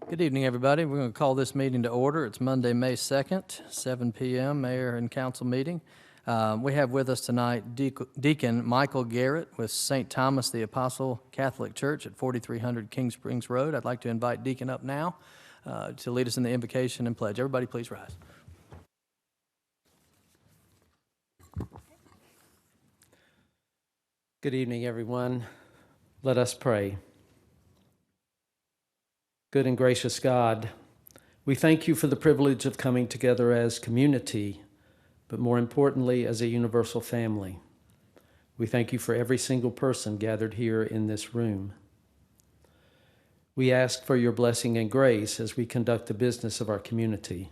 Good evening, everybody. We're going to call this meeting to order. It's Monday, May 2nd, 7 p.m., Mayor and Council meeting. We have with us tonight Deacon Michael Garrett with St. Thomas the Apostle Catholic Church at 4300 King Springs Road. I'd like to invite Deacon up now to lead us in the invocation and pledge. Everybody, please rise. Good evening, everyone. Let us pray. Good and gracious God, we thank you for the privilege of coming together as community, but more importantly, as a universal family. We thank you for every single person gathered here in this room. We ask for your blessing and grace as we conduct the business of our community.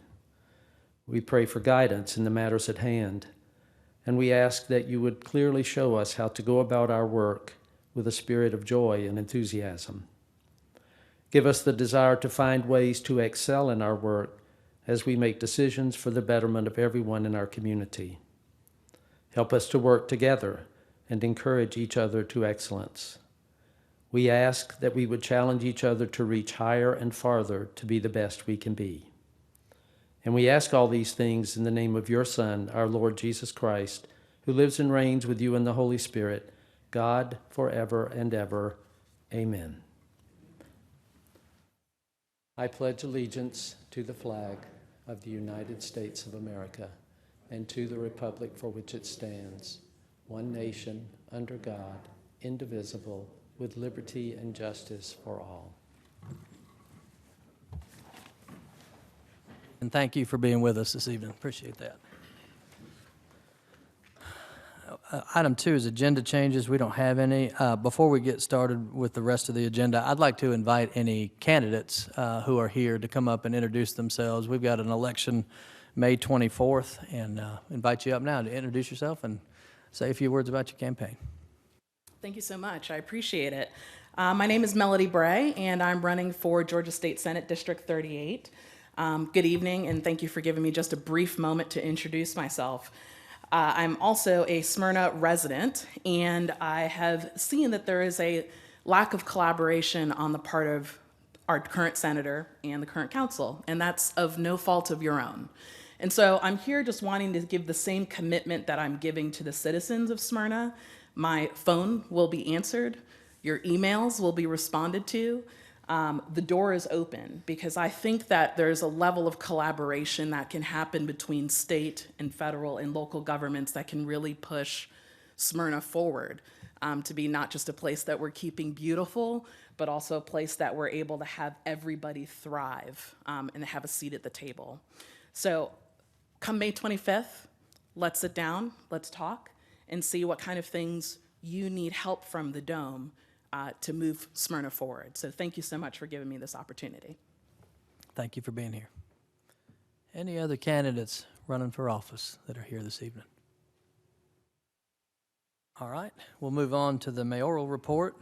We pray for guidance in the matters at hand, and we ask that you would clearly show us how to go about our work with a spirit of joy and enthusiasm. Give us the desire to find ways to excel in our work as we make decisions for the betterment of everyone in our community. Help us to work together and encourage each other to excellence. We ask that we would challenge each other to reach higher and farther to be the best we can be. And we ask all these things in the name of your Son, our Lord Jesus Christ, who lives and reigns with you in the Holy Spirit, God, forever and ever. Amen. I pledge allegiance to the flag of the United States of America and to the republic for which it stands, one nation, under God, indivisible, with liberty and justice for all. And thank you for being with us this evening. Appreciate that. Item 2 is agenda changes. We don't have any. Before we get started with the rest of the agenda, I'd like to invite any candidates who are here to come up and introduce themselves. We've got an election May 24th, and invite you up now to introduce yourself and say a few words about your campaign. Thank you so much. I appreciate it. My name is Melody Bray, and I'm running for Georgia State Senate District 38. Good evening, and thank you for giving me just a brief moment to introduce myself. I'm also a Smyrna resident, and I have seen that there is a lack of collaboration on the part of our current senator and the current council, and that's of no fault of your own. And so I'm here just wanting to give the same commitment that I'm giving to the citizens of Smyrna. My phone will be answered, your emails will be responded to. The door is open because I think that there's a level of collaboration that can happen between state and federal and local governments that can really push Smyrna forward to be not just a place that we're keeping beautiful, but also a place that we're able to have everybody thrive and have a seat at the table. So come May 25th, let's sit down, let's talk, and see what kind of things you need help from the Dome to move Smyrna forward. So thank you so much for giving me this opportunity. Thank you for being here. Any other candidates running for office that are here this evening? All right, we'll move on to the mayoral report.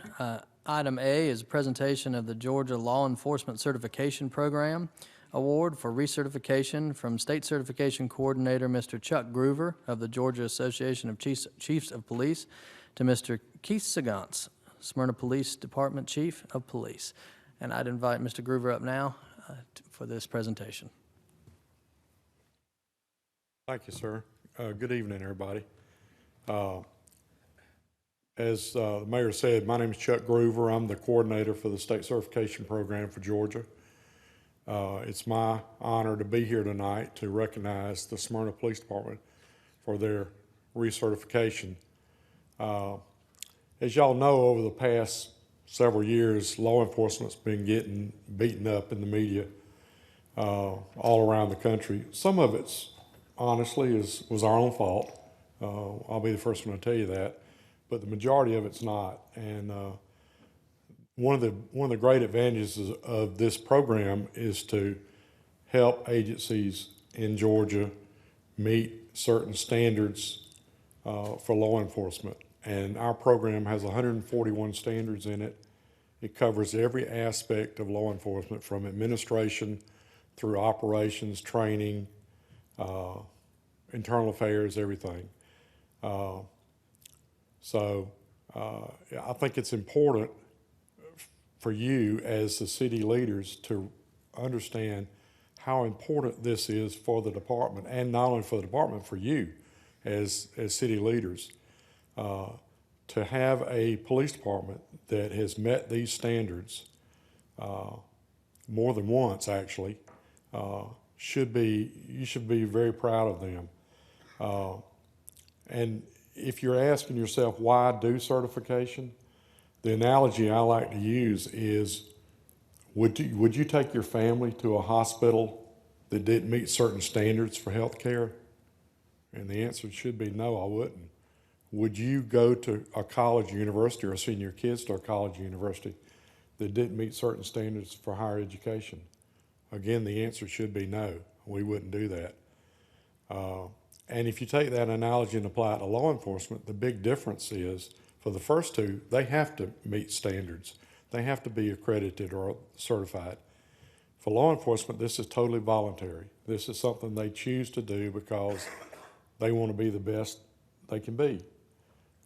Item A is a presentation of the Georgia Law Enforcement Certification Program Award for recertification from State Certification Coordinator Mr. Chuck Groover of the Georgia Association of Chiefs of Police to Mr. Keith Sagance, Smyrna Police Department Chief of Police. And I'd invite Mr. Groover up now for this presentation. Thank you, sir. Good evening, everybody. As the mayor said, my name is Chuck Groover. I'm the coordinator for the state certification program for Georgia. It's my honor to be here tonight to recognize the Smyrna Police Department for their recertification. As y'all know, over the past several years, law enforcement's been getting beaten up in the media all around the country. Some of it's, honestly, was our own fault. I'll be the first one to tell you that. But the majority of it's not. And one of the great advantages of this program is to help agencies in Georgia meet certain standards for law enforcement. And our program has 141 standards in it. It covers every aspect of law enforcement, from administration through operations, training, internal affairs, everything. So I think it's important for you as the city leaders to understand how important this is for the department, and not only for the department, for you as city leaders. To have a police department that has met these standards more than once, actually, you should be very proud of them. And if you're asking yourself, why do certification? The analogy I like to use is, would you take your family to a hospital that didn't meet certain standards for health care? And the answer should be no, I wouldn't. Would you go to a college or university, or send your kids to a college or university that didn't meet certain standards for higher education? Again, the answer should be no. We wouldn't do that. And if you take that analogy and apply it to law enforcement, the big difference is, for the first two, they have to meet standards. They have to be accredited or certified. For law enforcement, this is totally voluntary. This is something they choose to do because they want to be the best they can be.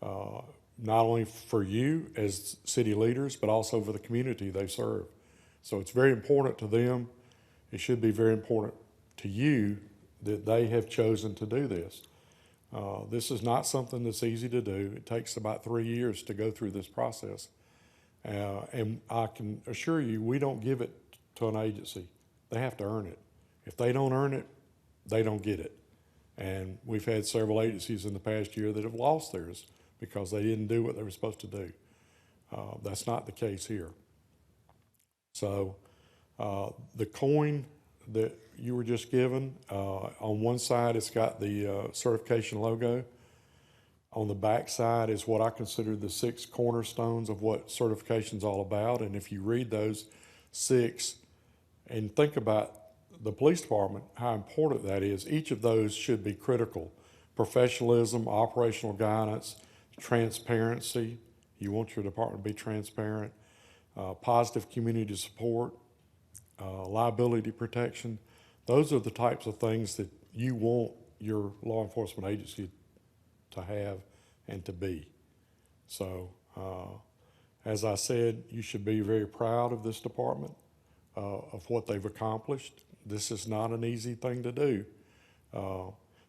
Not only for you as city leaders, but also for the community they serve. So it's very important to them. It should be very important to you that they have chosen to do this. This is not something that's easy to do. It takes about 3 years to go through this process. And I can assure you, we don't give it to an agency. They have to earn it. If they don't earn it, they don't get it. And we've had several agencies in the past year that have lost theirs because they didn't do what they were supposed to do. That's not the case here. So the coin that you were just given, on one side it's got the certification logo. On the back side is what I consider the 6 cornerstones of what certification's all about. And if you read those 6 and think about the police department, how important that is, each of those should be critical. Professionalism, operational guidance, transparency. You want your department to be transparent. Positive community support, liability protection. Those are the types of things that you want your law enforcement agency to have and to be. So, as I said, you should be very proud of this department, of what they've accomplished. This is not an easy thing to do.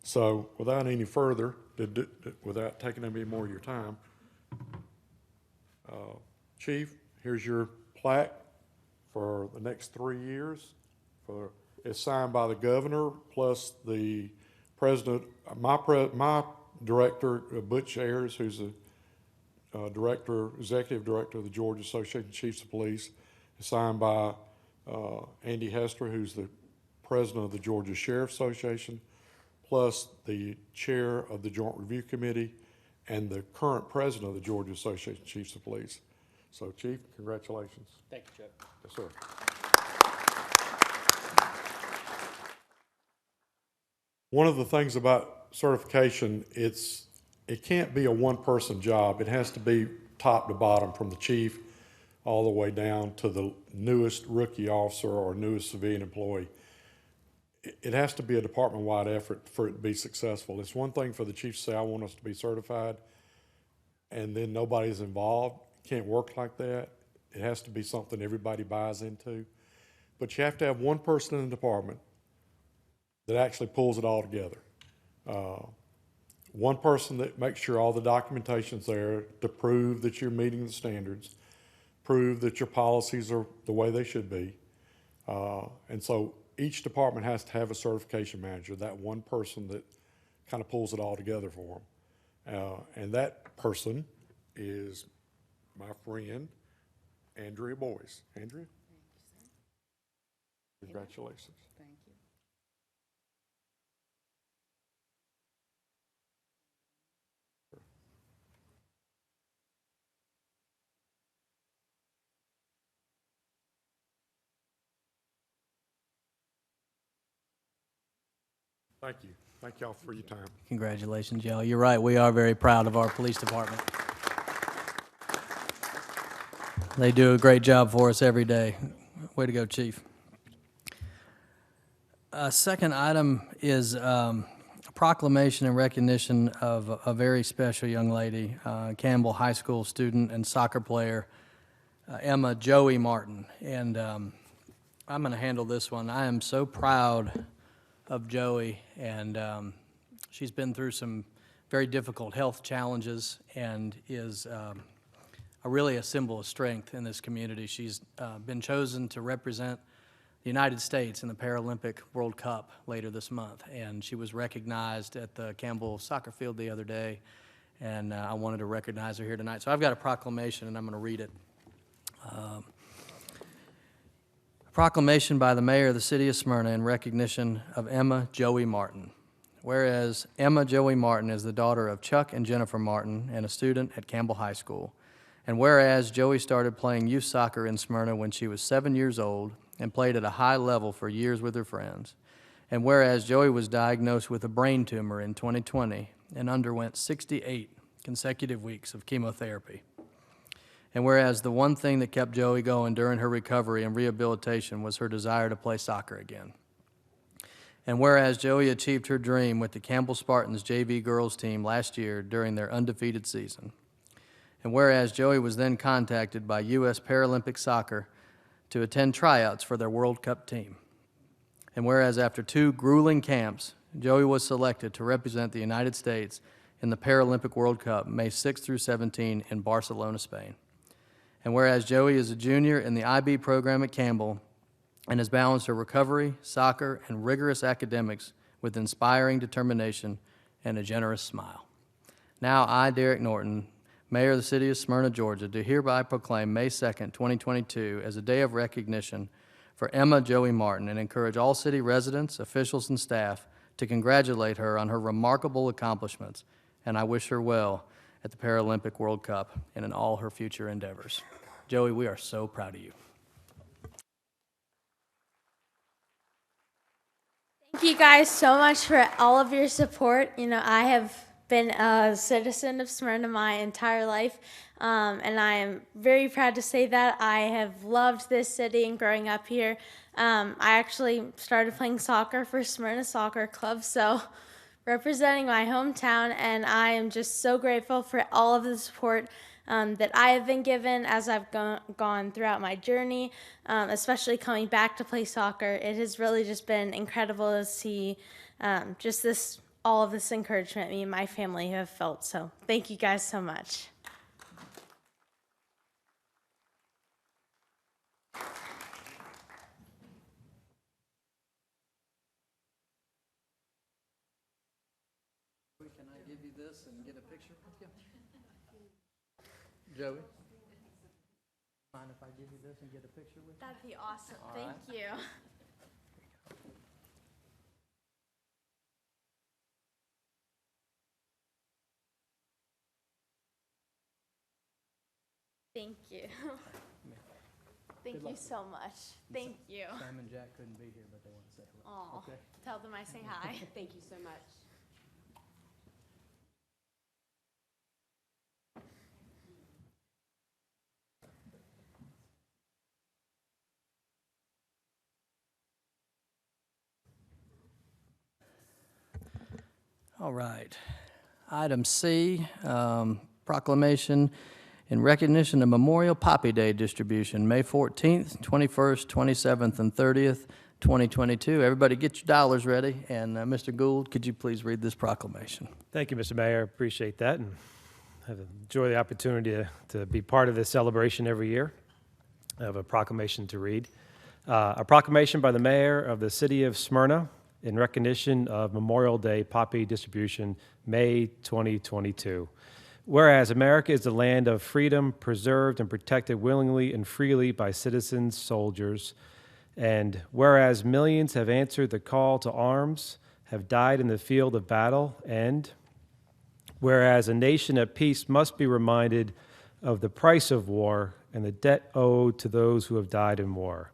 So without any further, without taking any more of your time, Chief, here's your plaque for the next 3 years. It's signed by the governor plus the president. My director, Butch Ayers, who's the executive director of the Georgia Association of Chiefs of Police, is signed by Andy Hester, who's the president of the Georgia Sheriff Association, plus the chair of the Joint Review Committee and the current president of the Georgia Association of Chiefs of Police. So, Chief, congratulations. Thank you, Chuck. Yes, sir. One of the things about certification, it can't be a one-person job. It has to be top to bottom, from the chief all the way down to the newest rookie officer or newest civilian employee. It has to be a department-wide effort for it to be successful. It's one thing for the chief to say, I want us to be certified, and then nobody's involved. It can't work like that. It has to be something everybody buys into. But you have to have one person in the department that actually pulls it all together. One person that makes sure all the documentation's there to prove that you're meeting the standards, prove that your policies are the way they should be. And so each department has to have a certification manager, that one person that kind of pulls it all together for them. And that person is my friend, Andrea Boyce. Andrea? Thank you, sir. Congratulations. Thank you. Thank you. Thank y'all for your time. Congratulations, y'all. You're right, we are very proud of our police department. They do a great job for us every day. Way to go, Chief. Second item is a proclamation in recognition of a very special young lady, Campbell High School student and soccer player, Emma Joey Martin. And I'm going to handle this one. I am so proud of Joey, and she's been through some very difficult health challenges and is really a symbol of strength in this community. She's been chosen to represent the United States in the Paralympic World Cup later this month, and she was recognized at the Campbell soccer field the other day, and I wanted to recognize her here tonight. So I've got a proclamation, and I'm going to read it. A proclamation by the mayor of the city of Smyrna in recognition of Emma Joey Martin. Whereas Emma Joey Martin is the daughter of Chuck and Jennifer Martin and a student at Campbell High School. And whereas Joey started playing youth soccer in Smyrna when she was 7 years old and played at a high level for years with her friends. And whereas Joey was diagnosed with a brain tumor in 2020 and underwent 68 consecutive weeks of chemotherapy. And whereas the one thing that kept Joey going during her recovery and rehabilitation was her desire to play soccer again. And whereas Joey achieved her dream with the Campbell Spartans JV girls team last year during their undefeated season. And whereas Joey was then contacted by U.S. Paralympic Soccer to attend tryouts for their World Cup team. And whereas after 2 grueling camps, Joey was selected to represent the United States in the Paralympic World Cup May 6 through 17 in Barcelona, Spain. And whereas Joey is a junior in the IB program at Campbell and has balanced her recovery, soccer, and rigorous academics with inspiring determination and a generous smile. Now I, Derek Norton, Mayor of the City of Smyrna, Georgia, do hereby proclaim May 2nd, 2022 as a day of recognition for Emma Joey Martin and encourage all city residents, officials, and staff to congratulate her on her remarkable accomplishments, and I wish her well at the Paralympic World Cup and in all her future endeavors. Joey, we are so proud of you. Thank you guys so much for all of your support. You know, I have been a citizen of Smyrna my entire life, and I am very proud to say that. I have loved this city and growing up here. I actually started playing soccer for Smyrna Soccer Club, so representing my hometown, and I am just so grateful for all of the support that I have been given as I've gone throughout my journey, especially coming back to play soccer. It has really just been incredible to see all of this encouragement me and my family have felt. So thank you guys so much. Can I give you this and get a picture with you? Joey? Mind if I give you this and get a picture with you? That'd be awesome. All Thank right. you. Thank you. Thank Good you luck. so much. Thank you. Sam and Jack couldn't be here, but they want to say hello. Oh, Okay. tell them I say hi. Thank you so much. All right. Item C, proclamation in recognition of Memorial Poppy Day distribution, May 14th, 21st, 27th, and 30th, 2022. Everybody get your dollars ready. And Mr. Gould, could you please read this proclamation? Thank you, Mr. Mayor. Appreciate that, and I enjoy the opportunity to be part of this celebration every year. I have a proclamation to read. A proclamation by the mayor of the city of Smyrna in recognition of Memorial Day poppy distribution, May 2022. Whereas America is the land of freedom, preserved and protected willingly and freely by citizens, soldiers, and whereas millions have answered the call to arms, have died in the field of battle, and whereas a nation at peace must be reminded of the price of war and the debt owed to those who have died in war.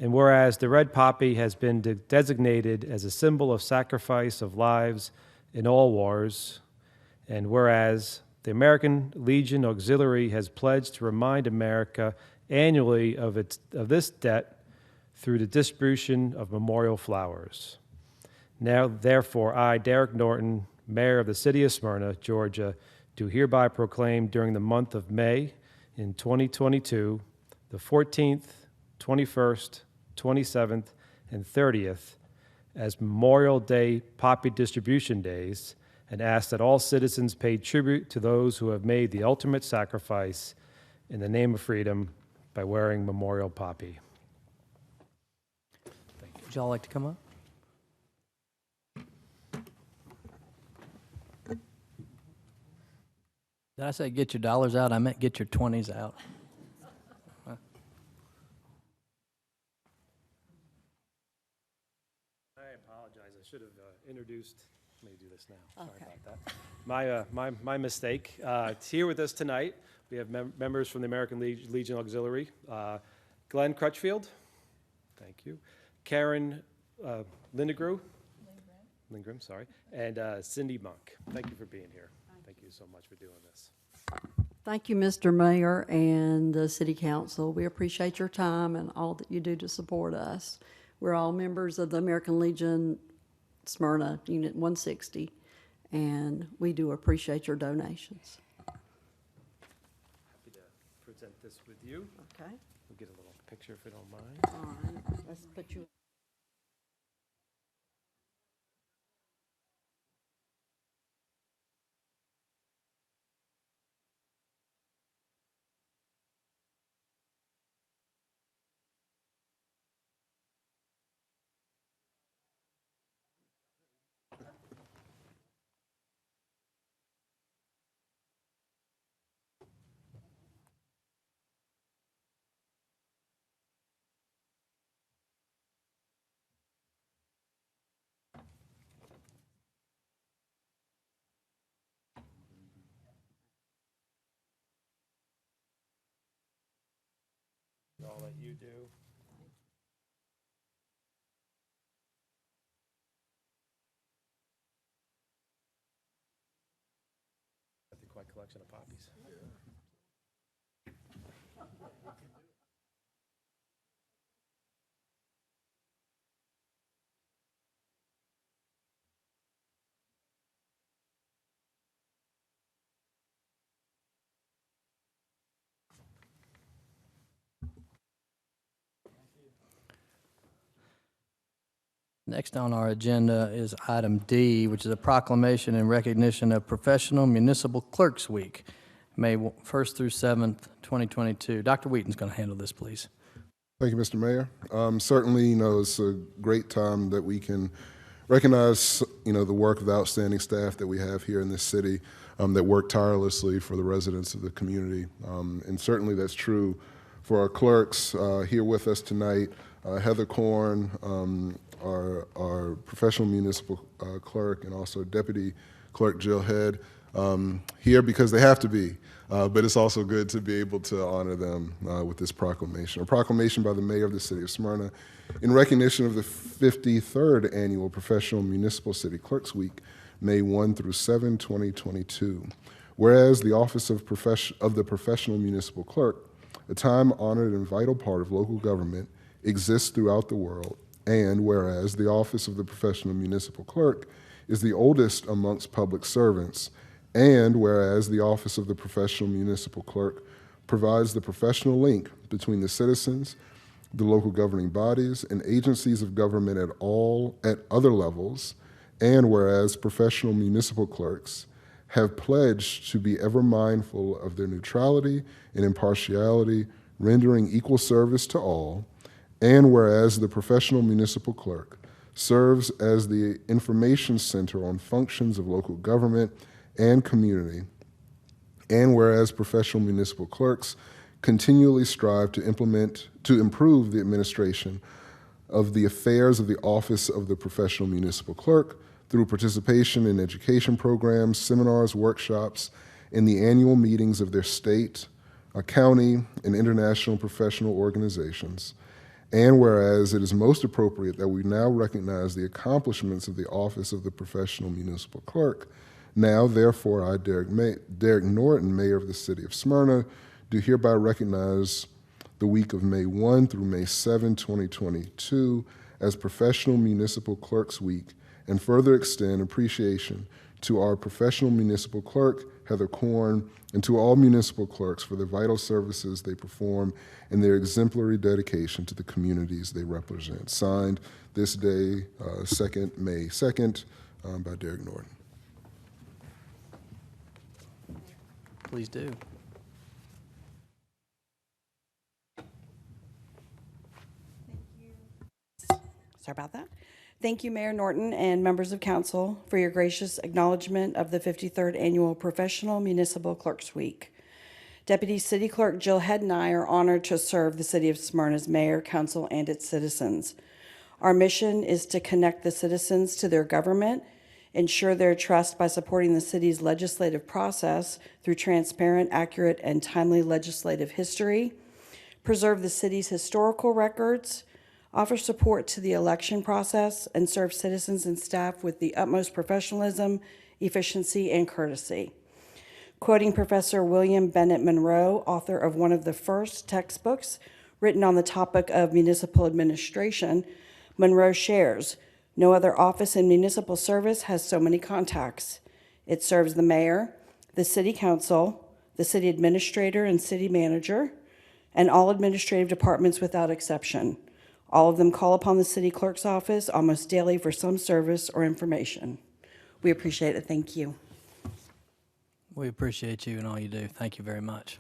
And whereas the red poppy has been designated as a symbol of sacrifice of lives in all wars, and whereas the American Legion Auxiliary has pledged to remind America annually of this debt through the distribution of memorial flowers. Now, therefore, I, Derek Norton, Mayor of the City of Smyrna, Georgia, do hereby proclaim during the month of May in 2022, the 14th, 21st, 27th, and 30th as Memorial Day poppy distribution days, and ask that all citizens pay tribute to those who have made the ultimate sacrifice in the name of freedom by wearing memorial poppy. Would y'all like to come up? Did I say get your dollars out? I meant get your 20s out. I apologize. I should have introduced. Let me do this now. Sorry about that. My mistake. Here with us tonight, we have members from the American Legion Auxiliary. Glenn Crutchfield. Thank you. Karen Lindgren, sorry. And Cindy Monk. Thank you for being here. Thank you so much for doing this. Thank you, Mr. Mayor and the City Council. We appreciate your time and all that you do to support us. We're all members of the American Legion Smyrna, Unit 160, and we do appreciate your donations. Happy to present this with you. Okay. We'll get a little picture if you don't mind. All right. Let's put you. All that you do. Got the quite collection of poppies. Next on our agenda is item D, which is a proclamation in recognition of Professional Municipal Clerks Week, May 1st through 7th, 2022. Dr. Wheaton's going to handle this, please. Thank you, Mr. Mayor. Certainly, it's a great time that we can recognize, the work of the outstanding staff that we have here in this city that work tirelessly for the residents of the community. And certainly that's true for our clerks here with us tonight. Heather Korn, our professional municipal clerk, and also Deputy Clerk Jill Head, here because they have to be. But it's also good to be able to honor them with this proclamation. A proclamation by the Mayor of the City of Smyrna in recognition of the 53rd Annual Professional Municipal City Clerks Week, May 1 through 7, 2022. Whereas the Office of the Professional Municipal Clerk, a time-honored and vital part of local government, exists throughout the world, and whereas the Office of the Professional Municipal Clerk is the oldest amongst public servants, and whereas the Office of the Professional Municipal Clerk provides the professional link between the citizens, the local governing bodies, and agencies of government at other levels, and whereas professional municipal clerks have pledged to be ever mindful of their neutrality and impartiality, rendering equal service to all, and whereas the professional municipal clerk serves as the information center on functions of local government and community, and whereas professional municipal clerks continually strive to improve the administration of the affairs of the office of the professional municipal clerk through participation in education programs, seminars, workshops, and the annual meetings of their state, county, and international professional organizations. And whereas it is most appropriate that we now recognize the accomplishments of the Office of the Professional Municipal Clerk, now, therefore, I, Derek Norton, Mayor of the City of Smyrna, do hereby recognize the week of May 1 through May 7, 2022 as Professional Municipal Clerks Week, and further extend appreciation to our professional municipal clerk, Heather Korn, and to all municipal clerks for the vital services they perform and their exemplary dedication to the communities they represent. Signed this day, May 2nd, by Derek Norton. Please do. Sorry about that. Thank you, Mayor Norton and members of council, for your gracious acknowledgement of the 53rd Annual Professional Municipal Clerks Week. Deputy City Clerk Jill Head and I are honored to serve the City of Smyrna's mayor, council, and its citizens. Our mission is to connect the citizens to their government, ensure their trust by supporting the city's legislative process through transparent, accurate, and timely legislative history, preserve the city's historical records, offer support to the election process, and serve citizens and staff with the utmost professionalism, efficiency, and courtesy. Quoting Professor William Bennett Monroe, author of one of the first textbooks written on the topic of municipal administration, Monroe shares, "No other office in municipal service has so many contacts. It serves the mayor, the city council, the city administrator and city manager, and all administrative departments without exception. All of them call upon the city clerk's office almost daily for some service or information." We appreciate it. Thank you. We appreciate you and all you do. Thank you very much.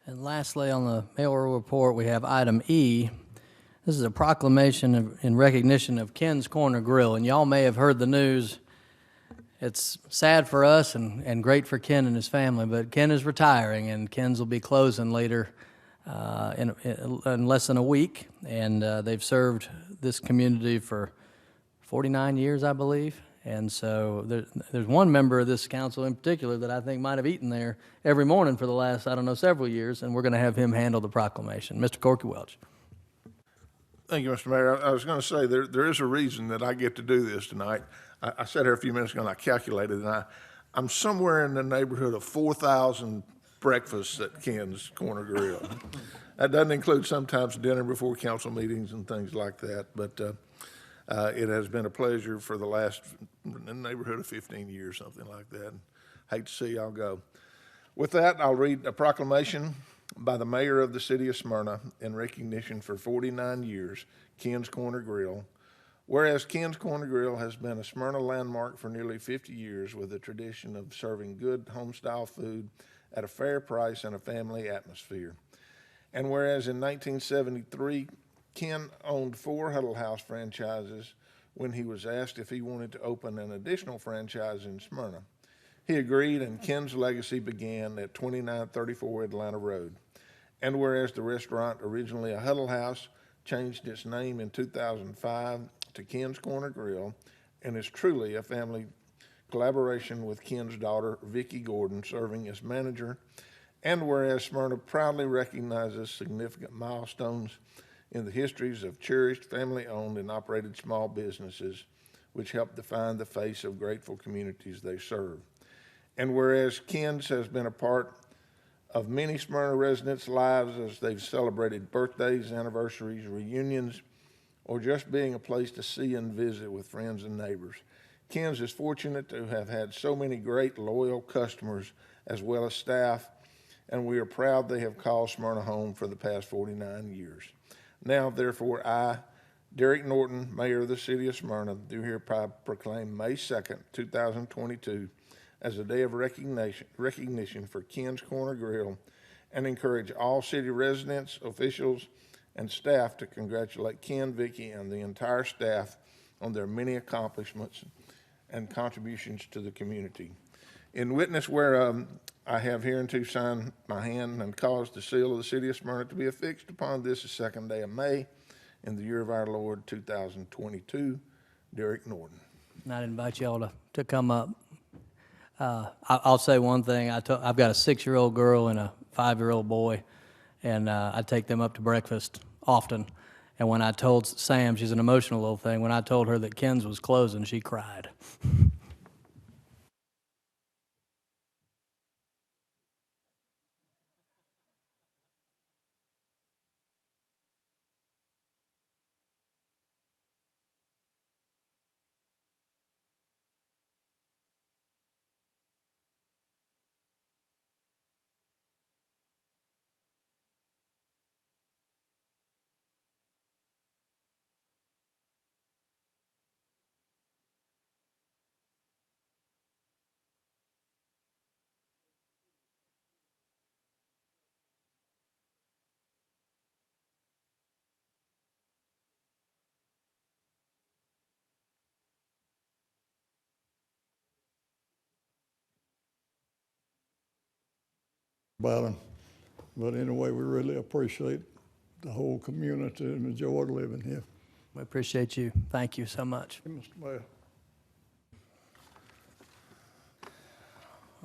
And lastly, on the mayoral report, we have item E. This is a proclamation in recognition of Ken's Corner Grill, and y'all may have heard the news. It's sad for us and great for Ken and his family, but Ken is retiring, and Ken's will be closing later in less than a week, and they've served this community for 49 years, I believe. And so there's one member of this council in particular that I think might have eaten there every morning for the last, several years, and we're going to have him handle the proclamation. Mr. Corky Welch. Thank you, Mr. Mayor. I was going to say there is a reason that I get to do this tonight. I sat here a few minutes ago and I calculated, and I'm somewhere in the neighborhood of 4,000 breakfasts at Ken's Corner Grill. That doesn't include sometimes dinner before council meetings and things like that, but it has been a pleasure for the last, in the neighborhood of 15 years, something like that. And hate to see y'all go. With that, I'll read a proclamation by the mayor of the city of Smyrna in recognition for 49 years, Ken's Corner Grill. Whereas Ken's Corner Grill has been a Smyrna landmark for nearly 50 years with a tradition of serving good home-style food at a fair price and a family atmosphere. And whereas in 1973, Ken owned 4 Huddle House franchises when he was asked if he wanted to open an additional franchise in Smyrna. He agreed, and Ken's legacy began at 2934 Atlanta Road. And whereas the restaurant, originally a Huddle House, changed its name in 2005 to Ken's Corner Grill and is truly a family collaboration with Ken's daughter, Vicki Gordon, serving as manager. And whereas Smyrna proudly recognizes significant milestones in the histories of cherished, family-owned and operated small businesses, which help define the face of grateful communities they serve. And whereas Ken's has been a part of many Smyrna residents' lives as they've celebrated birthdays, anniversaries, reunions, or just being a place to see and visit with friends and neighbors. Ken's is fortunate to have had so many great, loyal customers as well as staff, and we are proud they have called Smyrna home for the past 49 years. Now, therefore, I, Derek Norton, Mayor of the City of Smyrna, do hereby proclaim May 2nd, 2022 as a day of recognition for Ken's Corner Grill and encourage all city residents, officials, and staff to congratulate Ken, Vicki, and the entire staff on their many accomplishments and contributions to the community. In witness whereof, I have hereunto signed my hand and caused the seal of the City of Smyrna to be affixed upon this the 2nd day of May in the year of our Lord 2022. Derek Norton. And I'd invite you all to come up. I'll say one thing. I've got a 6-year-old girl and a 5-year-old boy, and I take them up to breakfast often. And when I told Sam, she's an emotional little thing, when I told her that Ken's was closing, she cried. About him. But anyway, we really appreciate the whole community and enjoy living here. We appreciate you. Thank you so much. Mr. Mayor.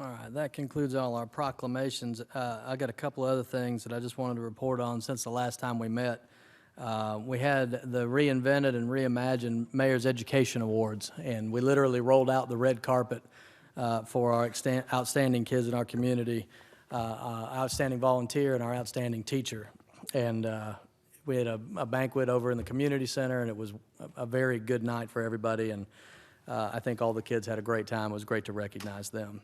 All right, that concludes all our proclamations. I got a couple other things that I just wanted to report on since the last time we met. We had the reinvented and reimagined Mayor's Education Awards, and we literally rolled out the red carpet for our outstanding kids in our community, outstanding volunteer and our outstanding teacher. And we had a banquet over in the community center, and it was a very good night for everybody, and I think all the kids had a great time. It was great to recognize them.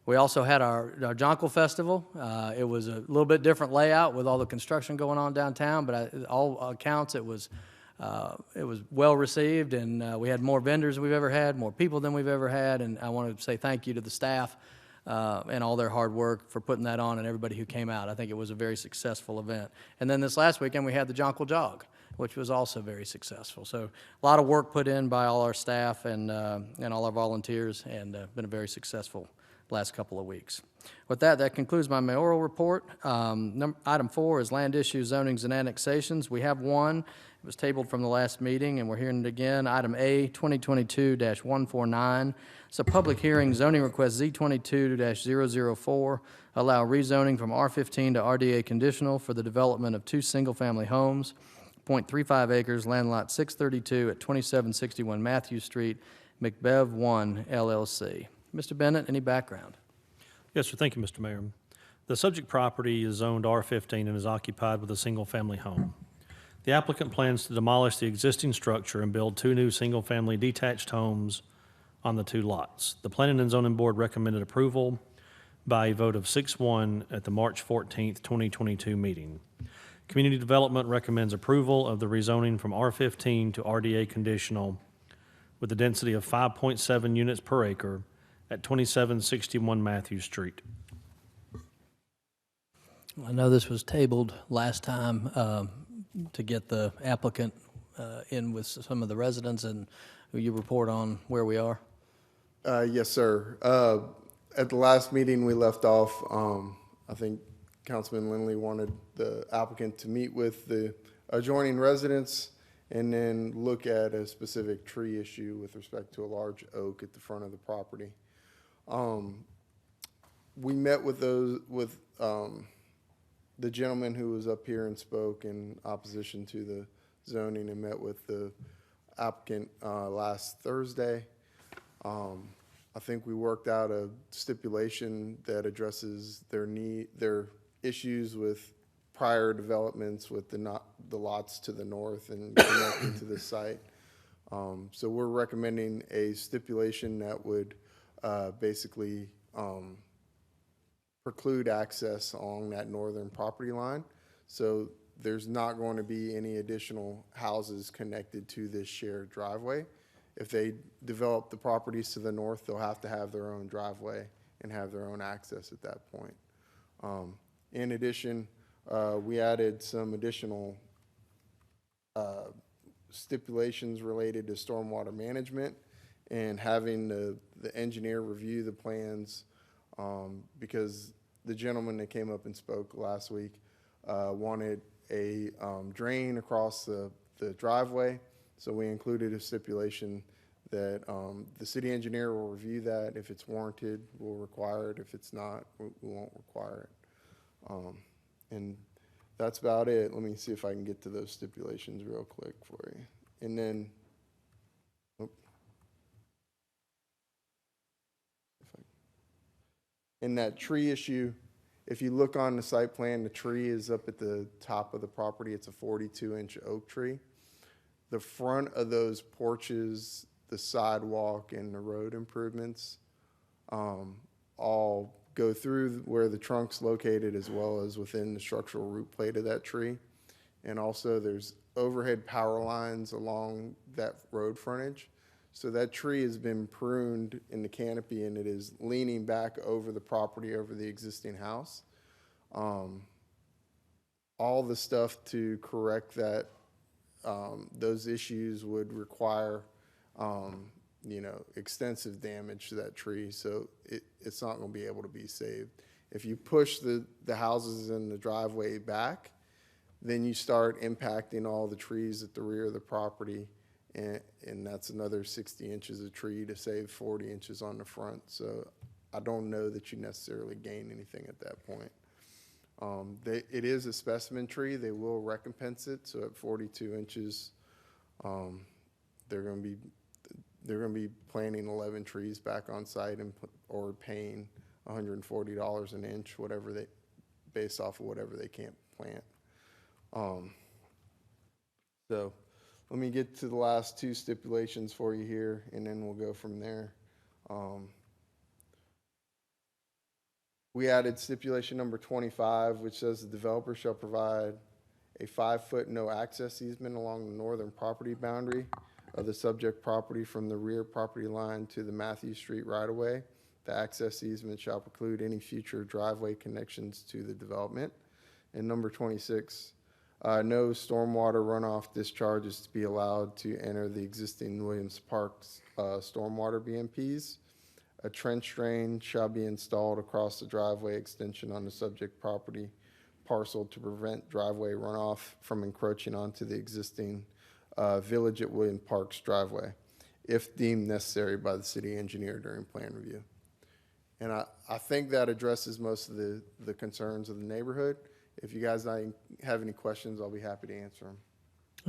We also had our Jockey Festival. It was a little bit different layout with all the construction going on downtown, but all accounts it was well received, and we had more vendors than we've ever had, more people than we've ever had, and I want to say thank you to the staff and all their hard work for putting that on and everybody who came out. I think it was a very successful event. And then this last weekend we had the Jockey Jog, which was also very successful. So a lot of work put in by all our staff and all our volunteers, and been a very successful last couple of weeks. With that, that concludes my mayoral report. Item 4 is land issues, zonings, and annexations. We have one. It was tabled from the last meeting, and we're hearing it again. Item A, 2022-149. It's a public hearing, zoning request Z22-004, allow rezoning from R15 to RDA conditional for the development of 2 single-family homes, 0.35 acres, land lot 632 at 2761 Matthew Street, McBev 1 LLC. Mr. Bennett, any background? Yes, sir. Thank you, Mr. Mayor. The subject property is zoned R15 and is occupied with a single-family home. The applicant plans to demolish the existing structure and build 2 new single-family detached homes on the 2 lots. The Planning and Zoning Board recommended approval by a vote of 6-1 at the March 14th, 2022 meeting. Community Development recommends approval of the rezoning from R15 to RDA conditional with a density of 5.7 units per acre at 2761 Matthew Street. I know this was tabled last time to get the applicant in with some of the residents, and will you report on where we are? Yes, sir. At the last meeting, we left off, I think Councilman Lindley wanted the applicant to meet with the adjoining residents and then look at a specific tree issue with respect to a large oak at the front of the property. We met with the gentleman who was up here and spoke in opposition to the zoning, and met with the applicant last Thursday. I think we worked out a stipulation that addresses their issues with prior developments with the lots to the north and connecting to the site. So we're recommending a stipulation that would basically preclude access along that northern property line. So there's not going to be any additional houses connected to this shared driveway. If they develop the properties to the north, they'll have to have their own driveway and have their own access at that point. In addition, we added some additional stipulations related to stormwater management and having the engineer review the plans, because the gentleman that came up and spoke last week wanted a drain across the driveway. So we included a stipulation that the city engineer will review that. If it's warranted, we'll require it. If it's not, we won't require it. And that's about it. Let me see if I can get to those stipulations real quick for you. And then, in that tree issue, if you look on the site plan, the tree is up at the top of the property. It's a 42-inch oak tree. The front of those porches, the sidewalk, and the road improvements all go through where the trunk's located, as well as within the structural root plate of that tree. And also there's overhead power lines along that road frontage. So that tree has been pruned in the canopy, and it is leaning back over the property, over the existing house. All the stuff to correct that, those issues would require, extensive damage to that tree. So it's not going to be able to be saved. If you push the houses and the driveway back, then you start impacting all the trees at the rear of the property. And that's another 60 inches of tree to save 40 inches on the front. So I don't know that you necessarily gain anything at that point. It is a specimen tree. They will recompense it. So at 42 inches, they're going to be planting 11 trees back on site or paying $140 an inch, based off of whatever they can't plant. So let me get to the last two stipulations for you here, and then we'll go from there. We added stipulation number 25, which says the developer shall provide a 5-foot no access easement along the northern property boundary of the subject property from the rear property line to the Matthews Street right-of-way. The access easement shall preclude any future driveway connections to the development. And number 26, no stormwater runoff discharges to be allowed to enter the existing Williams Park's stormwater BMPs. A trench drain shall be installed across the driveway extension on the subject property parcel to prevent driveway runoff from encroaching onto the existing Village at Williams Park's driveway, if deemed necessary by the city engineer during plan review. And I think that addresses most of the concerns of the neighborhood. If you guys have any questions, I'll be happy to answer them.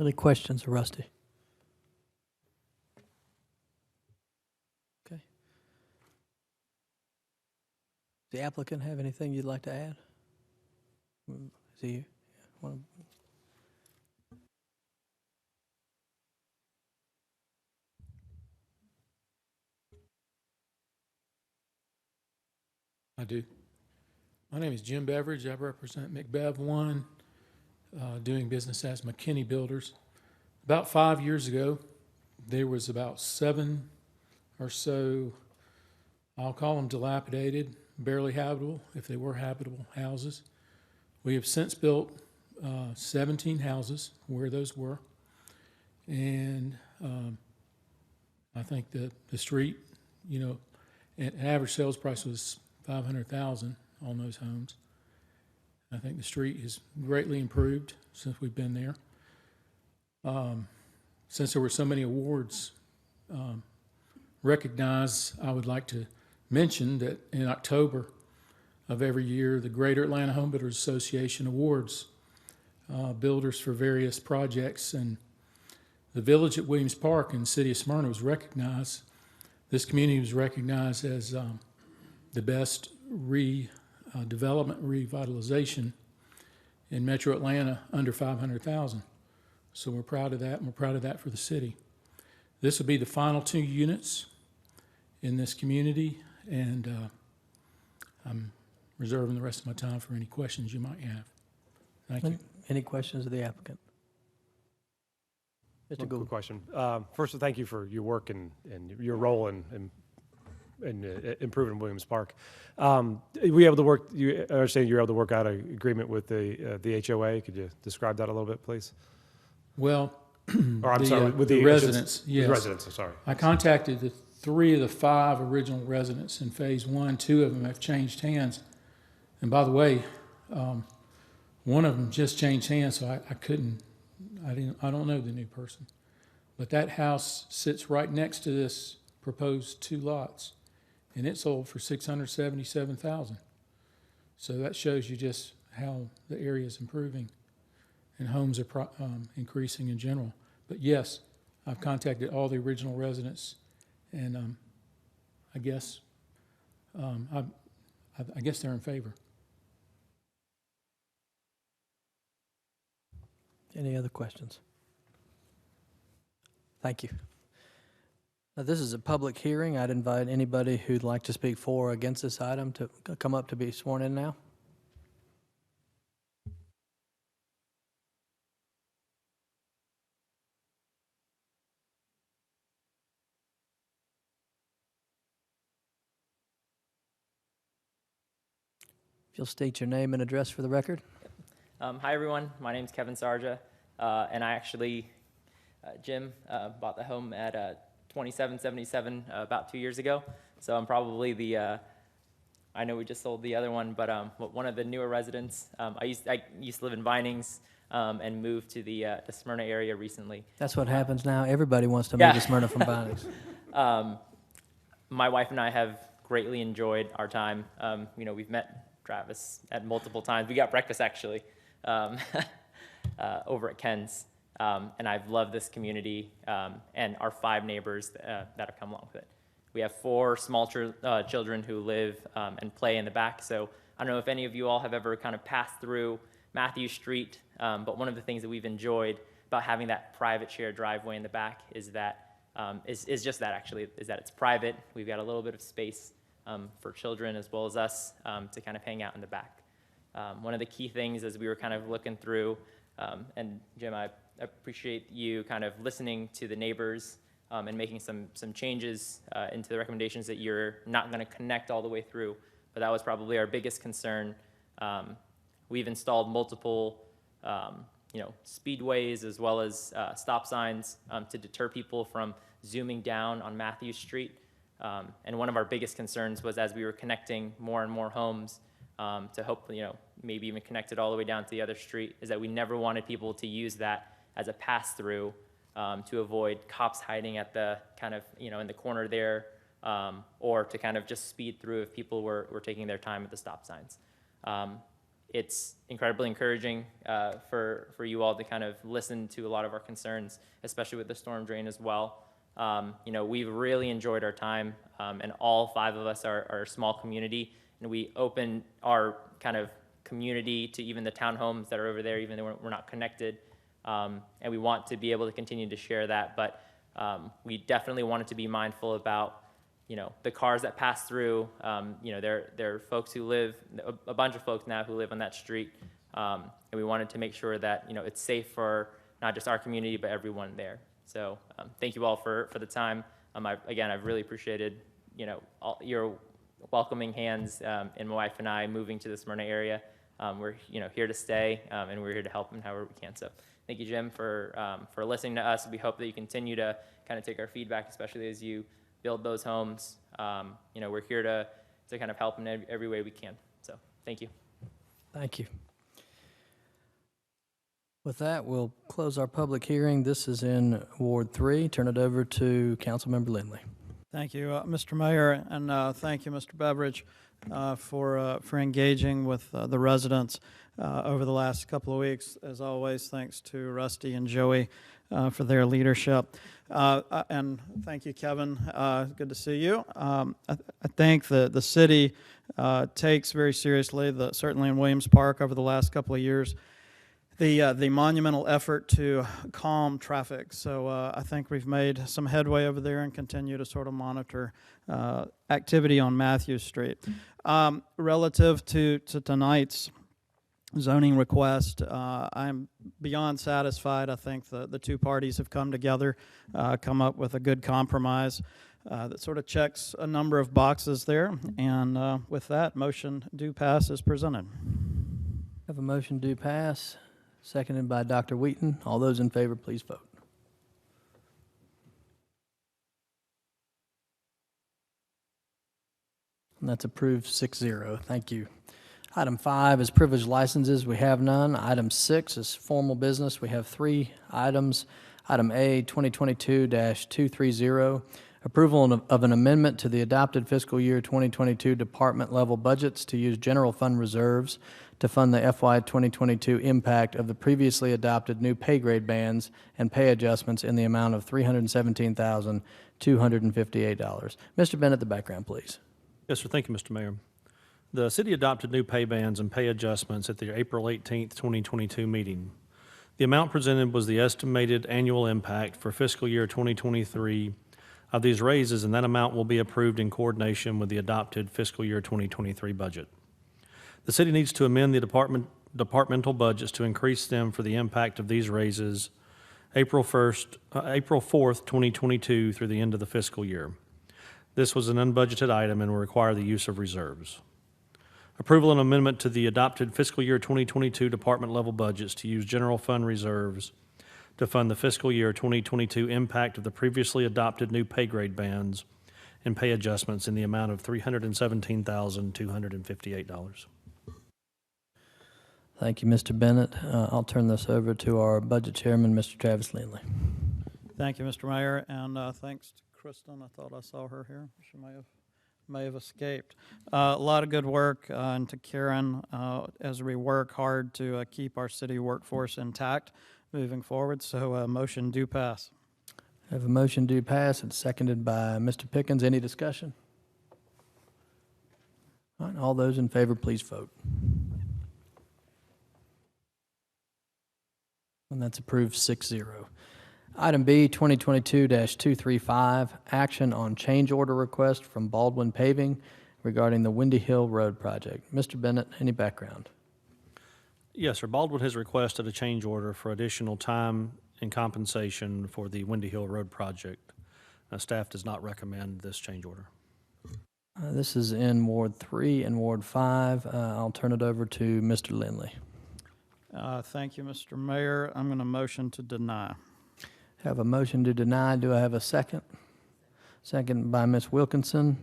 Any questions, Rusty? Okay. Does the applicant have anything you'd like to add? Is he one? I do. My name is Jim Beveridge. I represent McBev One, doing business as McKinney Builders. About 5 years ago, there was about 7 or so, I'll call them dilapidated, barely habitable, if they were habitable houses. We have since built 17 houses where those were. And I think that the street, an average sales price was $500,000 on those homes. I think the street has greatly improved since we've been there. Since there were so many awards recognized, I would like to mention that in October of every year, the Greater Atlanta Home Builders Association awards builders for various projects, and the Village at Williams Park in the city of Smyrna was recognized. This community was recognized as the best development revitalization in Metro Atlanta under 500,000. So we're proud of that, and we're proud of that for the city. This will be the final 2 units in this community, and I'm reserving the rest of my time for any questions you might have. Thank you. Any questions of the applicant? Mr. One Gould. quick question. First, thank you for your work and your role in improving Williams Park. Were you able to work? I understand you were able to work out an agreement with the HOA. Could you describe that a little bit, please? Well, or I'm sorry, with the residents. Yes, the residents. I'm sorry. I contacted the 3 of the 5 original residents in phase 1. 2 of them have changed hands, and by the way, one of them just changed hands, so I don't know the new person. But that house sits right next to this proposed 2 lots, and it sold for $677,000. So that shows you just how the area is improving. and homes are increasing in general. But yes, I've contacted all the original residents, and I guess I guess they're in favor. Any other questions? Thank you. Now, this is a public hearing. I'd invite anybody who'd like to speak for or against this item to come up to be sworn in now. If you'll state your name and address for the record. Hi, everyone. My name's Kevin Sarja, and I actually, Jim, bought the home at 2777 about 2 years ago. So I'm probably the, I know we just sold the other one, but one of the newer residents. I used to live in Vinings and moved to the Smyrna area recently. That's what happens now. Everybody wants to move to Smyrna from Vinings. My wife and I have greatly enjoyed our time. We've met Travis at multiple times. We got breakfast actually over at Ken's, and I've loved this community and our 5 neighbors that have come along with it. We have 4 small children who live and play in the back. So I don't know if any of you all have ever kind of passed through Matthew Street, but one of the things that we've enjoyed about having that private shared driveway in the back is that is just that actually, is that it's private. We've got a little bit of space for children as well as us to kind of hang out in the back. One of the key things as we were kind of looking through, and Jim, I appreciate you kind of listening to the neighbors and making some changes into the recommendations that you're not going to connect all the way through, but that was probably our biggest concern. We've installed multiple speedways as well as stop signs to deter people from zooming down on Matthew Street. And one of our biggest concerns was as we were connecting more and more homes to hope, maybe even connect it all the way down to the other street, is that we never wanted people to use that as a pass-through to avoid cops hiding at the kind of, in the corner there, or to kind of just speed through if people were taking their time at the stop signs. It's incredibly encouraging for you all to kind of listen to a lot of our concerns, especially with the storm drain as well. We've really enjoyed our time, and all 5 of us are a small community, and we open our kind of community to even the townhomes that are over there, even though we're not connected, and we want to be able to continue to share that, but we definitely wanted to be mindful about, the cars that pass through. There are folks who live, a bunch of folks now who live on that street, and we wanted to make sure that, it's safe for not just our community, but everyone there. So thank you all for the time. I've really appreciated, all your welcoming hands and my wife and I moving to the Smyrna area. We're here to stay, and we're here to help them however we can. So thank you, Jim, for listening to us. We hope that you continue to kind of take our feedback, especially as you build those homes. We're here to kind of help in every way we can. So thank you. Thank you. With that, we'll close our public hearing. This is in Ward 3. Turn it over to Councilmember Lindley. Thank you, Mr. Mayor, and thank you, Mr. Beveridge, for engaging with the residents over the last couple of weeks. As always, thanks to Rusty and Joey for their leadership. And thank you, Kevin. Good to see you. I think the city takes very seriously, certainly in Williams Park over the last couple of years, the monumental effort to calm traffic. So I think we've made some headway over there and continue to sort of monitor activity on Matthew Street. Relative to tonight's zoning request, I'm beyond satisfied. I think the 2 parties have come together, come up with a good compromise that sort of checks a number of boxes there. And with that, motion do pass as presented. Have a motion do pass. Seconded by Dr. Wheaton. All those in favor, please vote. And that's approved 6-0. Thank you. Item 5 is privileged licenses. We have none. Item 6 is formal business. We have 3 items. Item A, 2022-230, Approval of an amendment to the adopted fiscal year 2022 department-level budgets to use general fund reserves to fund the FY 2022 impact of the previously adopted new pay grade bands and pay adjustments in the amount of $317,258. Mr. Bennett, the background, please. Yes, sir. Thank you, Mr. Mayor. The city adopted new pay bands and pay adjustments at the April 18th, 2022 meeting. The amount presented was the estimated annual impact for fiscal year 2023 of these raises, and that amount will be approved in coordination with the adopted fiscal year 2023 budget. The city needs to amend the departmental budgets to increase them for the impact of these raises April 4th, 2022 through the end of the fiscal year. This was an unbudgeted item and will require the use of reserves. Approval and amendment to the adopted fiscal year 2022 department level budgets to use general fund reserves to fund the fiscal year 2022 impact of the previously adopted new pay grade bands and pay adjustments in the amount of $317,258. Thank you, Mr. Bennett. I'll turn this over to our budget chairman, Mr. Travis Lindley. Thank you, Mr. Mayor, and thanks to Kristen. I thought I saw her here. She may have escaped. A lot of good work, and to Karen, as we work hard to keep our city workforce intact moving forward. So motion do pass. I have a motion do pass. It's seconded by Mr. Pickens. Any discussion? All right, all those in favor, please vote. And that's approved 6-0. Item B, 2022-235, action on change order request from Baldwin Paving regarding the Windy Hill Road project. Mr. Bennett, any background? Yes, sir. Baldwin has requested a change order for additional time and compensation for the Windy Hill Road project. Staff does not recommend this change order. This is in Ward 3 and Ward 5. I'll turn it over to Mr. Lindley. Thank you, Mr. Mayor. I'm going to motion to deny. Have a motion to deny. Do I have a second? Second by Ms. Wilkinson.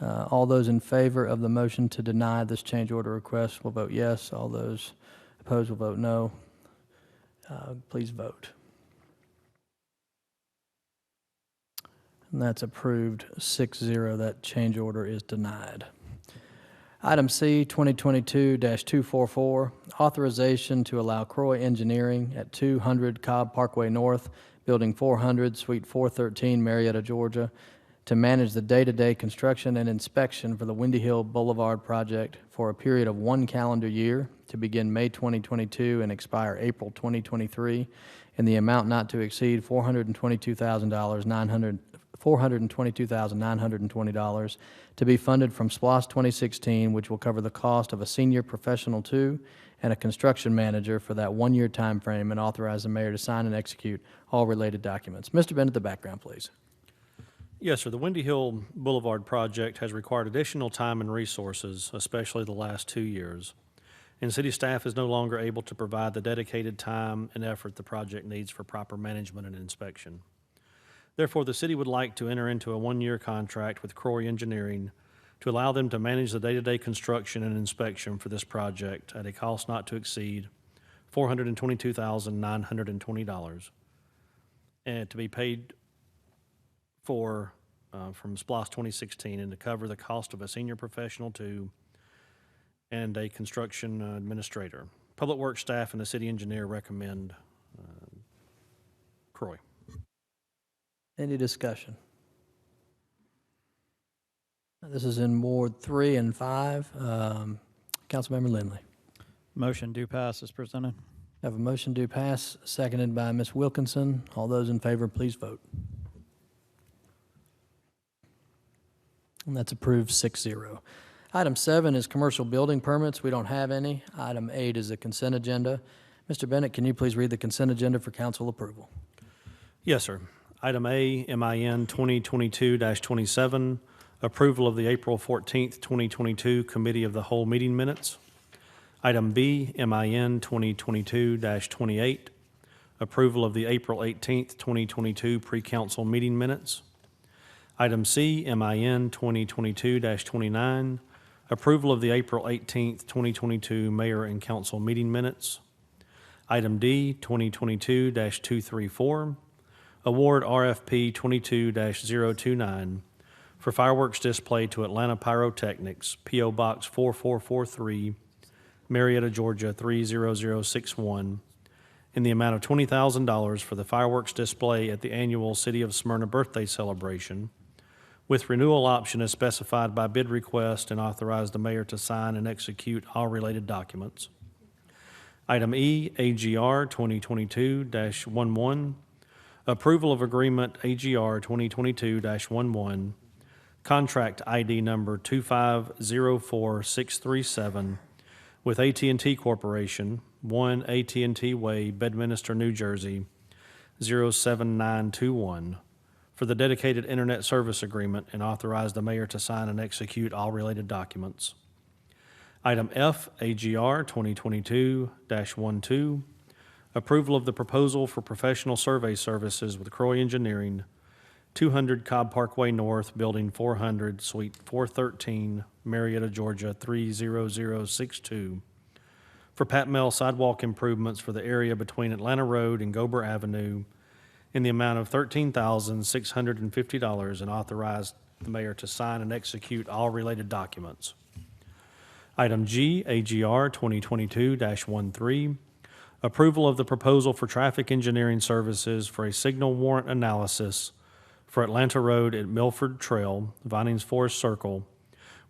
All those in favor of the motion to deny this change order request will vote yes. All those opposed will vote no. Please vote. And that's approved 6-0. That change order is denied. Item C, 2022-244, authorization to allow Croix Engineering at 200 Cobb Parkway North, Building 400, Suite 413, Marietta, Georgia, to manage the day-to-day construction and inspection for the Windy Hill Boulevard project for a period of 1 calendar year to begin May 2022 and expire April 2023 in the amount not to exceed $422,920 to be funded from SPLOST 2016, which will cover the cost of a senior professional 2 and a construction manager for that 1-year time frame, and authorize the mayor to sign and execute all related documents. Mr. Bennett, the background, please. Yes, sir. The Windy Hill Boulevard project has required additional time and resources, especially the last 2 years. And city staff is no longer able to provide the dedicated time and effort the project needs for proper management and inspection. Therefore, the city would like to enter into a 1-year contract with Croix Engineering to allow them to manage the day-to-day construction and inspection for this project at a cost not to exceed $422,920, and to be paid for from SPLOST 2016, and to cover the cost of a senior professional 2 and a construction administrator. Public Works staff and the city engineer recommend Croix. Any discussion? This is in Ward 3 and 5. Councilmember Lindley. Motion do pass as presented. Have a motion do pass, seconded by Ms. Wilkinson. All those in favor, please vote. And that's approved 6-0. Item 7 is commercial building permits. We don't have any. Item 8 is the consent agenda. Mr. Bennett, can you please read the consent agenda for council approval? Yes, sir. Item A, MIN 2022-27, approval of the April 14th, 2022 Committee of the Whole meeting minutes. Item B, MIN 2022-28, approval of the April 18th, 2022 pre-council meeting minutes. Item C, MIN 2022-29, approval of the April 18th, 2022 mayor and council meeting minutes. Item D, 2022-234, award RFP 22-029 for fireworks display to Atlanta Pyrotechnics, P.O. Box 4443, Marietta, Georgia 30061, in the amount of $20,000 for the fireworks display at the annual City of Smyrna birthday celebration, with renewal option as specified by bid request, and authorize the mayor to sign and execute all related documents. Item E, AGR 2022-11, approval of agreement AGR 2022-11, contract ID number 2504637 with AT&T Corporation, 1 AT&T Way, Bedminster, New Jersey, 07921, for the dedicated internet service agreement, and authorize the mayor to sign and execute all related documents. Item F, AGR 2022-12, approval of the proposal for professional survey services with Croix Engineering, 200 Cobb Parkway North, Building 400, Suite 413, Marietta, Georgia 30062, for Pat Mel sidewalk improvements for the area between Atlanta Road and Gober Avenue in the amount of $13,650, and authorize the mayor to sign and execute all related documents. Item G, AGR 2022-13, approval of the proposal for traffic engineering services for a signal warrant analysis for Atlanta Road at Milford Trail, Vinings Forest Circle,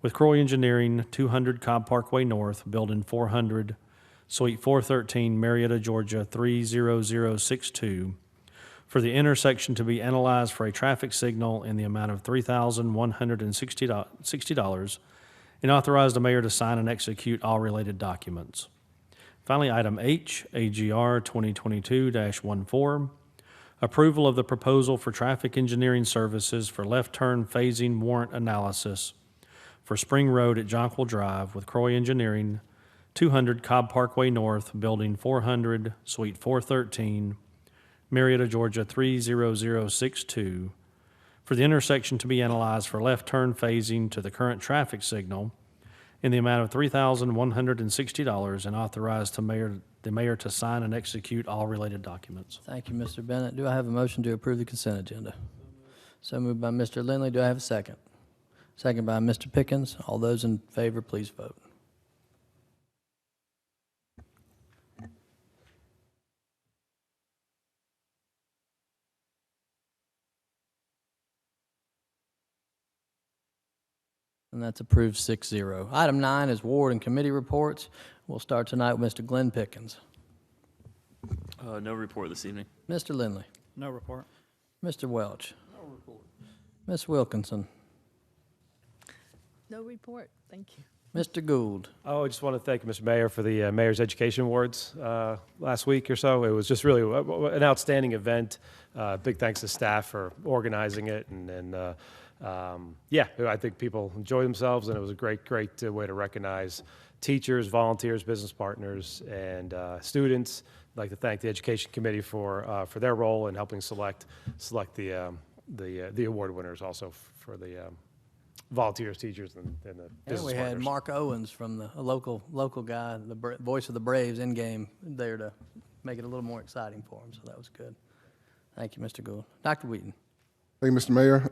with Croix Engineering, 200 Cobb Parkway North, Building 400, Suite 413, Marietta, Georgia 30062, for the intersection to be analyzed for a traffic signal in the amount of $3,160, and authorize the mayor to sign and execute all related documents. Finally, item H, AGR 2022-14, approval of the proposal for traffic engineering services for left turn phasing warrant analysis for Spring Road at Jonquil Drive with Croix Engineering, 200 Cobb Parkway North, Building 400, Suite 413, Marietta, Georgia 30062, for the intersection to be analyzed for left turn phasing to the current traffic signal in the amount of $3,160, and authorize the mayor to sign and execute all related documents. Thank you, Mr. Bennett. Do I have a motion to approve the consent agenda? So moved by Mr. Lindley. Do I have a second? Second by Mr. Pickens. All those in favor, please vote. And that's approved 6-0. Item 9 is ward and committee reports. We'll start tonight with Mr. Glenn Pickens. No report this evening. Mr. Lindley. No report. Mr. Welch. No report. Ms. Wilkinson. No report. Thank you. Mr. Gould. Oh, I just want to thank Mr. Mayor for the Mayor's Education Awards last week or so. It was just really an outstanding event. Big thanks to staff for organizing it, yeah, I think people enjoyed themselves, and it was a great way to recognize teachers, volunteers, business partners, and students. I'd like to thank the Education Committee for their role in helping select the award winners, also for the volunteers, teachers, and the business we partners. had Mark Owens from a local guy, the voice of the Braves in game, there to make it a little more exciting for him. So that was good. Thank you, Mr. Gould. Dr. Wheaton. Thank you, Mr. Mayor.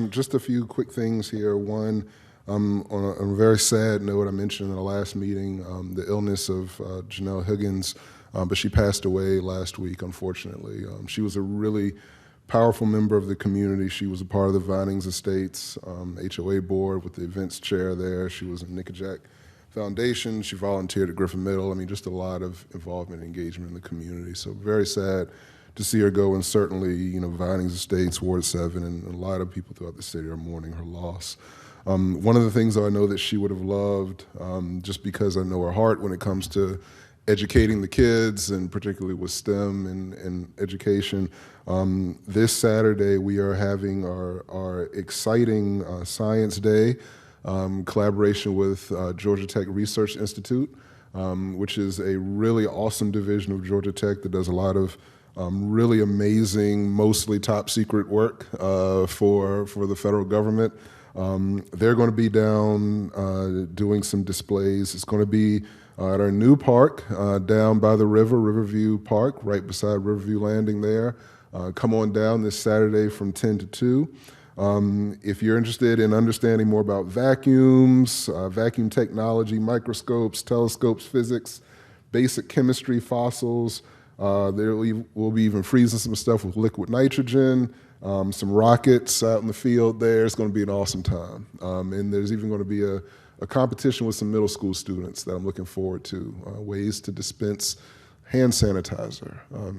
Just a few quick things here. One, on a very sad note, I mentioned in the last meeting the illness of Janelle Higgins, but she passed away last week, unfortunately. She was a really powerful member of the community. She was a part of the Vinings Estates HOA board with the events chair there. She was in Nickajack Foundation. She volunteered at Griffin Middle. I mean, just a lot of involvement and engagement in the community. So very sad to see her go, and certainly, Vinings Estates, Ward 7, and a lot of people throughout the city are mourning her loss. One of the things I know that she would have loved, just because I know her heart when it comes to educating the kids, and particularly with STEM and education. This Saturday, we are having our exciting Science Day, collaboration with Georgia Tech Research Institute, which is a really awesome division of Georgia Tech that does a lot of really amazing, mostly top secret work for the federal government. They're going to be down doing some displays. It's going to be at our new park down by the river, Riverview Park, right beside Riverview Landing there. Come on down this Saturday from 10 to 2. If you're interested in understanding more about vacuums, vacuum technology, microscopes, telescopes, physics, basic chemistry, fossils, we'll be even freezing some stuff with liquid nitrogen, some rockets out in the field there. It's going to be an awesome time. And there's even going to be a competition with some middle school students that I'm looking forward to, ways to dispense hand sanitizer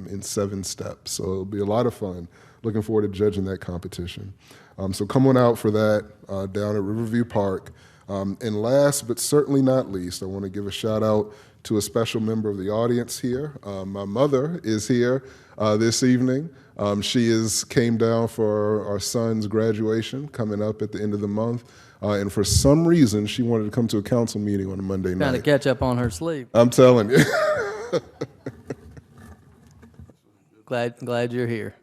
in 7 steps. So it'll be a lot of fun. Looking forward to judging that competition. So come on out for that down at Riverview Park. And last but certainly not least, I want to give a shout out to a special member of the audience here. My mother is here this evening. She came down for our son's graduation coming up at the end of the month. And for some reason, she wanted to come to a council meeting on a Monday night. Trying to catch up on her sleep. I'm telling you. Glad you're here.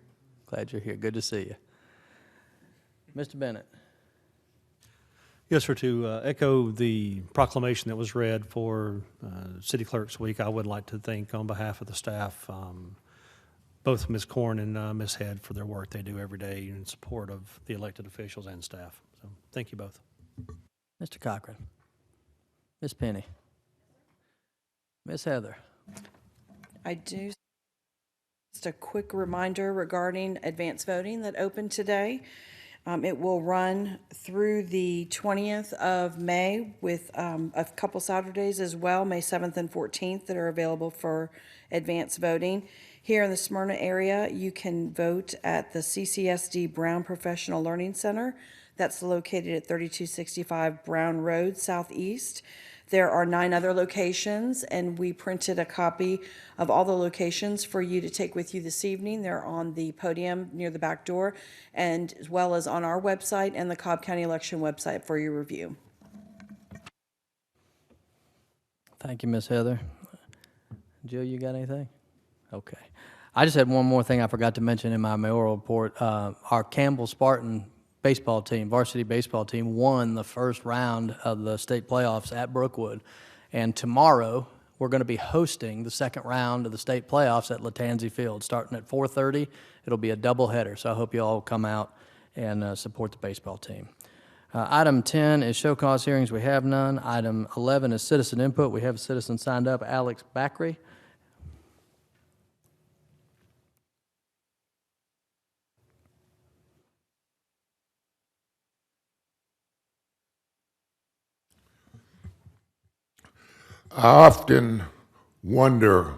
Glad you're here. Good to see you. Mr. Bennett. Yes, sir. To echo the proclamation that was read for City Clerks Week, I would like to thank on behalf of the staff, both Ms. Korn and Ms. Head for their work they do every day in support of the elected officials and staff. So thank you both. Mr. Cochran. Ms. Penny. Ms. Heather. I do. Just a quick reminder regarding advance voting that opened today. It will run through the 20th of May with a couple Saturdays as well, May 7th and 14th, that are available for advance voting. Here in the Smyrna area, you can vote at the CCSD Brown Professional Learning Center. That's located at 3265 Brown Road, Southeast. There are 9 other locations, and we printed a copy of all the locations for you to take with you this evening. They're on the podium near the back door, and as well as on our website and the Cobb County election website for your review. Thank you, Ms. Heather. Jill, you got anything? Okay. I just had one more thing I forgot to mention in my mayoral report. Our Campbell Spartan baseball team, varsity baseball team, won the first round of the state playoffs at Brookwood. And tomorrow, we're going to be hosting the second round of the state playoffs at Latanzi Field, starting at 4:30. It'll be a doubleheader, so I hope you all come out and support the baseball team. Item 10 is show cause hearings. We have none. Item 11 is citizen input. We have a citizen signed up, Alex Backery. I often wonder,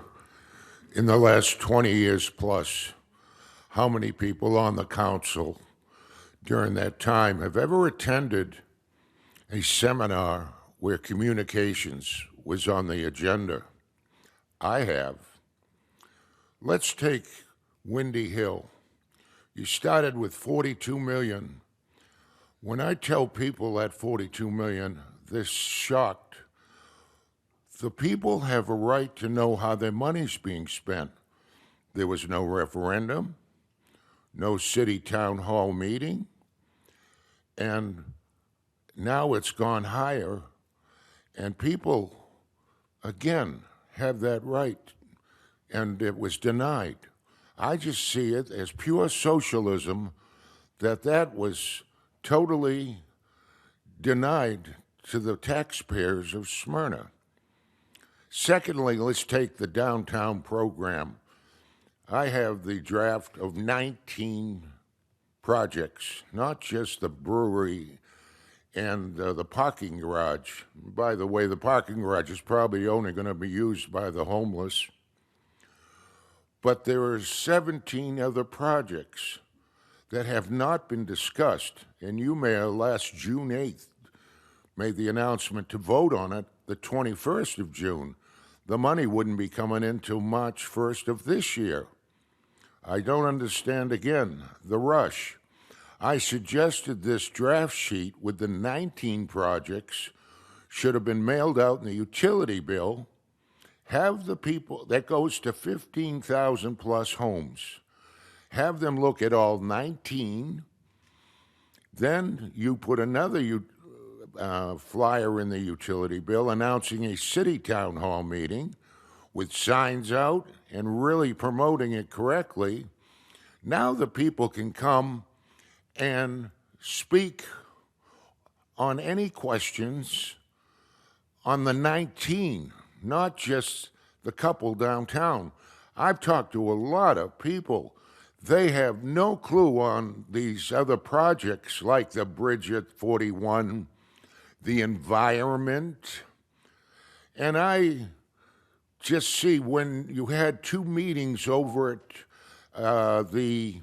in the last 20 years plus, how many people on the council during that time have ever attended a seminar where communications was on the agenda. I have. Let's take Windy Hill. You started with 42 million. When I tell people that 42 million, they're shocked. The people have a right to know how their money's being spent. There was no referendum, no city town hall meeting, and now it's gone higher, and people, again, have that right, and it was denied. I just see it as pure socialism that was totally denied to the taxpayers of Smyrna. Secondly, let's take the downtown program. I have the draft of 19 projects, not just the brewery and the parking garage. By the way, the parking garage is probably only going to be used by the homeless. But there are 17 other projects that have not been discussed, and you, Mayor, last June 8th made the announcement to vote on it the 21st of June. The money wouldn't be coming in till March 1st of this year. I don't understand, again, the rush. I suggested this draft sheet with the 19 projects should have been mailed out in the utility bill. Have the people, that goes to 15,000 plus homes. Have them look at all 19. Then you put another flyer in the utility bill announcing a city town hall meeting with signs out and really promoting it correctly. Now the people can come and speak on any questions on the 19, not just the couple downtown. I've talked to a lot of people. They have no clue on these other projects like the bridge at 41, the environment. And I just see when you had 2 meetings over at the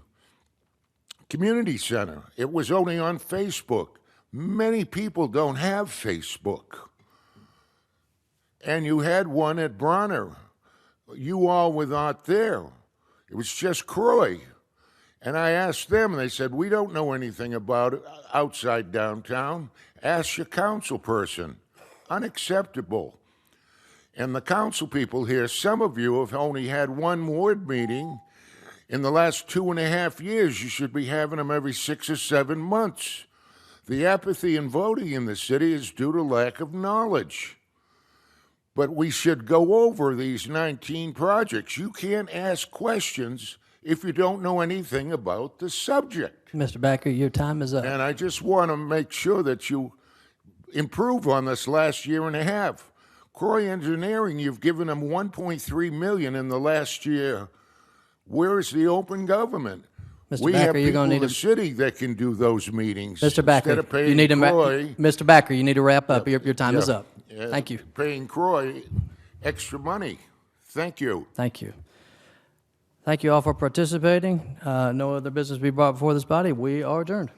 community center, it was only on Facebook. Many people don't have Facebook. And you had one at Bronner. You all were not there. It was just Croix. And I asked them, and they said, we don't know anything about it outside downtown. Ask your council person. Unacceptable. And the council people here, some of you have only had 1 ward meeting in the last 2.5 years. You should be having them every 6 or 7 months. The apathy in voting in the city is due to lack of knowledge. But we should go over these 19 projects. You can't ask questions if you don't know anything about the subject. Mr. Backer, your time is up. And I just want to make sure that you improve on this last 1.5 years. Croix Engineering, you've given them $1.3 million in the last year. Where is the open government? Mr. We Backer, have you're people gonna in need the to- city that can do those meetings. Mr. Backer, Instead of paying you need to Croix, Mr. Backer, you need to wrap up. Your time is Yeah. up. Thank you. Paying Croix extra money. Thank you. Thank you. Thank you all for participating. No other business to be brought before this body. We are adjourned.